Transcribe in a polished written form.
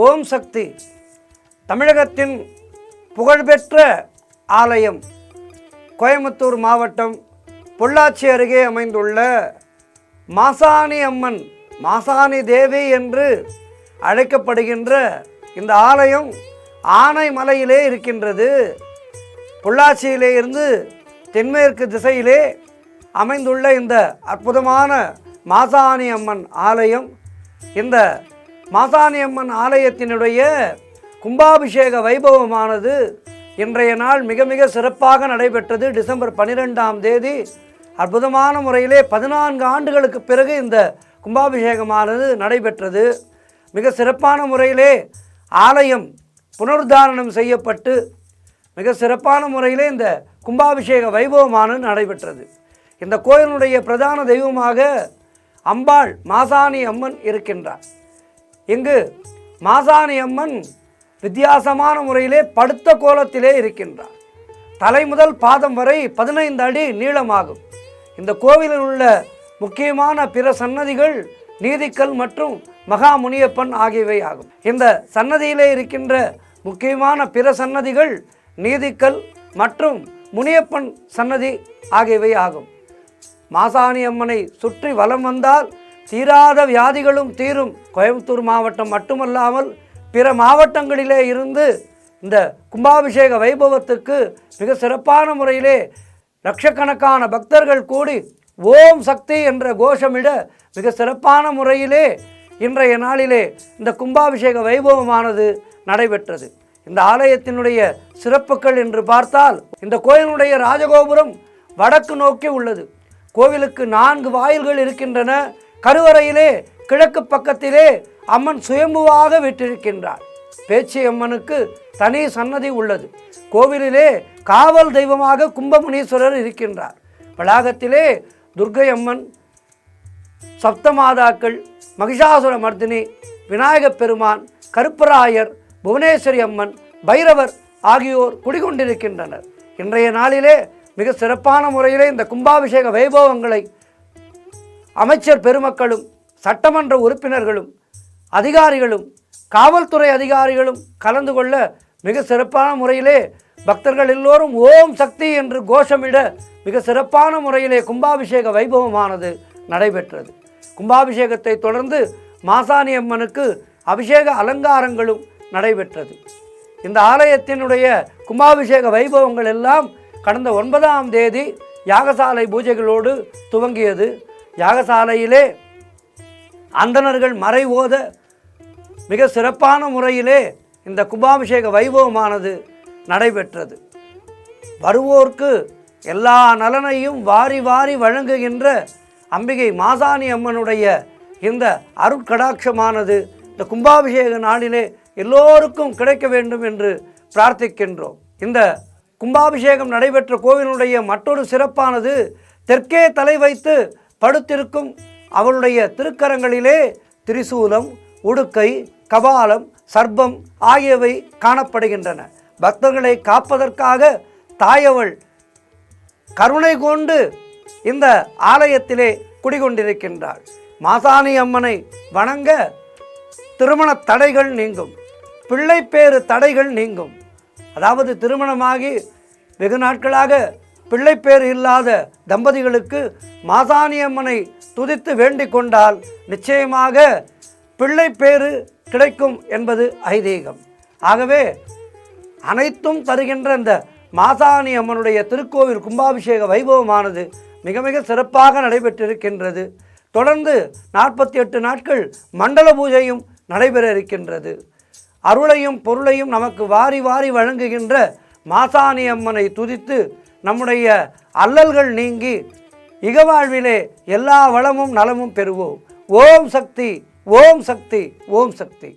ஓம் சக்தி தமிழகத்தின் புகழ்பெற்ற ஆலயம் கோயம்புத்தூர் மாவட்டம் பொள்ளாச்சி அருகே அமைந்துள்ள மாசாணி அம்மன், மாசாணி தேவி என்று அழைக்கப்படுகின்ற இந்த ஆலயம் ஆனைமலையிலே இருக்கின்றது. பொள்ளாச்சியிலே இருந்து தென்மேற்கு திசையிலே அமைந்துள்ள இந்த அற்புதமான மாசாணி அம்மன் ஆலயம், இந்த மாசாணி அம்மன் ஆலயத்தினுடைய கும்பாபிஷேக வைபவமானது இன்றைய நாள் மிக மிக சிறப்பாக நடைபெற்றது. டிசம்பர் 12ஆம் தேதி அற்புதமான முறையிலே 14 ஆண்டுகளுக்கு பிறகு இந்த கும்பாபிஷேகமானது நடைபெற்றது. மிக சிறப்பான முறையிலே ஆலயம் புனருத்தாரணம் செய்யப்பட்டு மிக சிறப்பான முறையிலே இந்த கும்பாபிஷேக வைபவமானது நடைபெற்றது. இந்த கோயிலுடைய பிரதான தெய்வமாக அம்பாள் மாசாணி அம்மன் இருக்கின்றார். இங்கு மாசாணி அம்மன் வித்தியாசமான முறையிலே படுத்த கோலத்திலே இருக்கின்றார். தலை முதல் பாதம் வரை 15 அடி நீளமாகும். இந்த கோவிலில் உள்ள முக்கியமான பிற சன்னதிகள் நீதிக்கல் மற்றும் மகா முனியப்பன் ஆகியவை ஆகும். இந்த சன்னதியிலே இருக்கின்ற முக்கியமான பிற சன்னதிகள் நீதிக்கல் மற்றும் முனியப்பன் சன்னதி ஆகியவை ஆகும். மாசாணி அம்மனை சுற்றி வலம் வந்தால் தீராத வியாதிகளும் தீரும். கோயம்புத்தூர் மாவட்டம் மட்டுமல்லாமல் பிற மாவட்டங்களிலே இருந்து இந்த கும்பாபிஷேக வைபவத்துக்கு மிக சிறப்பான முறையிலே லட்சக்கணக்கான பக்தர்கள் கூடி ஓம் சக்தி என்ற கோஷமிட மிக சிறப்பான முறையிலே இன்றைய நாளிலே இந்த கும்பாபிஷேக வைபவமானது நடைபெற்றது. இந்த ஆலயத்தினுடைய சிறப்புகள் என்று பார்த்தால், இந்த கோயிலுடைய ராஜகோபுரம் வடக்கு நோக்கி உள்ளது. கோவிலுக்கு 4 வாயில்கள் இருக்கின்றன. கருவறையிலே கிழக்கு பக்கத்திலே அம்மன் சுயம்புவாக விட்டிருக்கின்றார். பேச்சி அம்மனுக்கு தனி சன்னதி உள்ளது. கோவிலிலே காவல் தெய்வமாக கும்பமுனீஸ்வரர் இருக்கின்றார். வளாகத்திலே துர்க்கை அம்மன், சப்தமாதாக்கள், மகிஷாசுர மர்தினி, விநாயகப் பெருமான், கருப்பராயர், புவனேஸ்வரி அம்மன், பைரவர் ஆகியோர் குடிகொண்டிருக்கின்றனர். இன்றைய நாளிலே மிக சிறப்பான முறையிலே இந்த கும்பாபிஷேக வைபவங்களை அமைச்சர் பெருமக்களும், சட்டமன்ற உறுப்பினர்களும், அதிகாரிகளும், காவல்துறை அதிகாரிகளும் கலந்து கொள்ள மிக சிறப்பான முறையிலே பக்தர்கள் எல்லோரும் ஓம் சக்தி என்று கோஷமிட மிக சிறப்பான முறையிலே கும்பாபிஷேக வைபவமானது நடைபெற்றது. கும்பாபிஷேகத்தை தொடர்ந்து மாசாணி அம்மனுக்கு அபிஷேக அலங்காரங்களும் நடைபெற்றது. இந்த ஆலயத்தினுடைய கும்பாபிஷேக வைபவங்கள் எல்லாம் கடந்த 9ஆம் தேதி யாகசாலை பூஜைகளோடு துவங்கியது. யாகசாலையிலே அந்தணர்கள் மறை ஓத மிக சிறப்பான முறையிலே இந்த கும்பாபிஷேக வைபவமானது நடைபெற்றது. வருவோர்க்கு எல்லா நலனையும் வாரி வாரி வழங்குகின்ற அம்பிகை மாசாணி அம்மனுடைய இந்த அருட்கடாட்சமானது இந்த கும்பாபிஷேக நாளிலே எல்லோருக்கும் கிடைக்க வேண்டும் என்று பிரார்த்திக்கின்றோம். இந்த கும்பாபிஷேகம் நடைபெற்ற கோவிலுடைய மற்றொரு சிறப்பானது, தெற்கே தலை வைத்து படுத்திருக்கும் அவளுடைய திருக்கரங்களிலே திரிசூலம், உடுக்கை, கபாலம், சர்ப்பம் ஆகியவை காணப்படுகின்றன. பக்தர்களை காப்பதற்காக தாயவள் கருணை கொண்டு இந்த ஆலயத்திலே குடிகொண்டிருக்கின்றாள். மாசாணி அம்மனை வணங்க திருமண தடைகள் நீங்கும், பிள்ளைப்பேறு தடைகள் நீங்கும். அதாவது திருமணமாகி வெகு நாட்களாக பிள்ளைப்பேறு இல்லாத தம்பதிகளுக்கு மாசாணி அம்மனை துதித்து வேண்டிக் கொண்டால் நிச்சயமாக பிள்ளைப்பேறு கிடைக்கும் என்பது ஐதீகம். ஆகவே அனைத்தும் தருகின்ற இந்த மாசாணி அம்மனுடைய திருக்கோவில் கும்பாபிஷேக வைபவமானது மிக மிக சிறப்பாக நடைபெற்றிருக்கின்றது. தொடர்ந்து 48 நாட்கள் மண்டல பூஜையும் நடைபெற இருக்கின்றது. அருளையும் பொருளையும் நமக்கு வாரி வாரி வழங்குகின்ற மாசாணி அம்மனை துதித்து நம்முடைய அல்லல்கள் நீங்கி இகவாழ்விலே எல்லா வளமும் நலமும் பெறுவோம். ஓம் சக்தி, ஓம் சக்தி, ஓம் சக்தி.